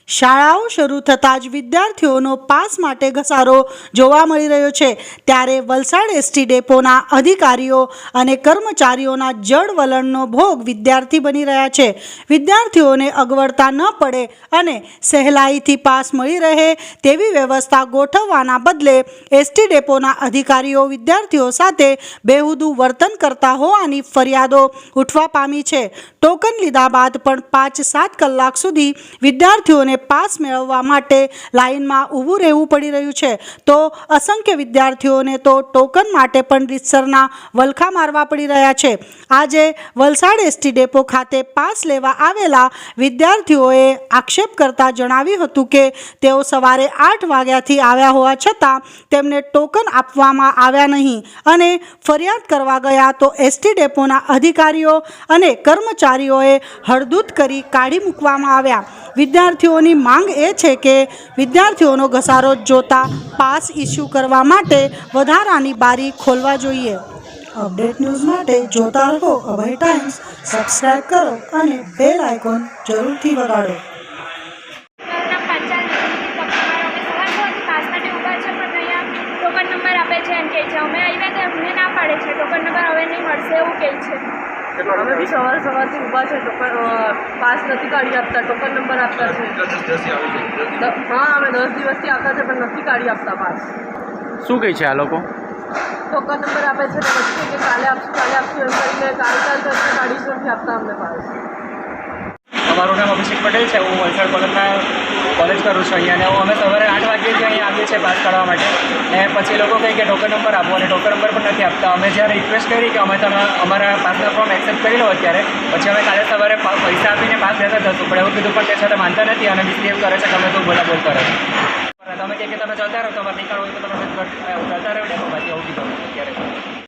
શાળાઓ શરૂ થતાં જ વિદ્યાર્થીઓનો પાસ માટે ઘસારો જોવા મળી રહ્યો છે, ત્યારે વલસાડ એસટી ડેપોના અધિકારીઓ અને કર્મચારીઓના જડ વલણનો ભોગ વિદ્યાર્થી બની રહ્યા છે। વિદ્યાર્થીઓને અગવડતા ન પડે અને સહેલાઈથી પાસ મળી રહે તેવી વ્યવસ્થા ગોઠવવાના બદલે એસટી ડેપોના અધિકારીઓ વિદ્યાર્થીઓ સાથે બેહુદું વર્તન કરતા હોવાની ફરિયાદો ઉઠવા પામી છે। ટોકન લીધા બાદ પણ 5-7 કલાક સુધી વિદ્યાર્થીઓને પાસ મેળવવા માટે લાઇનમાં ઊભું રહેવું પડી રહ્યું છે, તો અસંખ્ય વિદ્યાર્થીઓને તો ટોકન માટે પણ રીતસરના વલખા મારવા પડી રહ્યા છે। આજે વલસાડ એસટી ડેપો ખાતે પાસ લેવા આવેલા વિદ્યાર્થીઓએ આક્ષેપ કરતા જણાવ્યું હતું કે તેઓ સવારે 8 વાગ્યાથી આવ્યા હોવા છતાં તેમને ટોકન આપવામાં આવ્યા નહીં અને ફરિયાદ કરવા ગયા તો એસટી ડેપોના અધિકારીઓ અને કર્મચારીઓએ હળદૂત કરી કાઢી મૂકવામાં આવ્યા। વિદ્યાર્થીઓની માંગ એ છે કે વિદ્યાર્થીઓનો ઘસારો જોતા પાસ ઇસ્યુ કરવા માટે વધારાની બારી ખોલવા જોઈએ। અપડેટ ન્યૂઝ માટે જોતા રહો અભય ટાઈમ્સ, સબસ્ક્રાઇબ કરો અને બેલ આઇકોન જરૂરથી વગાડો। ટોકન નંબર આપે છે એમ કહે છે, અમે આવ્યા તો અમને ના પાડે છે, ટોકન નંબર હવે નહીં મળશે એવું કહે છે। અમે બી સવારથી ઊભા છે, ટોકન પાસ નથી કાઢી આપતા, ટોકન નંબર આપતા છે। હા, અમે 10 દિવસથી આવતા છે પણ નથી કાઢી આપતા પાસ। શું કહે છે આ લોકો? ટોકન નંબર આપે છે ને પછી કે કાલે આપશું એમ કરીને કાલ કરીને કાઢી નથી આપતા અમને પાસ। અમારું નામ અભિષેક પટેલ છે, હું વલસાડ કોલેજ કરું છું અહીંયા, અને અમે સવારે 8 વાગ્યાથી અહીંયા આવીએ છીએ પાસ કાઢવા માટે, અને પછી લોકો કહે કે ટોકન નંબર આપો, અને ટોકન નંબર પણ નથી આપતા। અમે જ્યારે રિક્વેસ્ટ કરી કે અમે તમે અમારા પાસના ફોર્મ એક્સેપ્ટ કરી લો અત્યારે, પછી અમે કાલે સવારે પૈસા આપીને પાસ લેતા જશું, પણ એવું કીધું પણ તે છતાં માનતા નથી અને મિસબિહેવ કરે છે, તમે તો બોલાબોલ કરે છે। તમે કહે કે તમે જતા રહો, તમારે નીકળવું હોય તો તમે જતા રહો।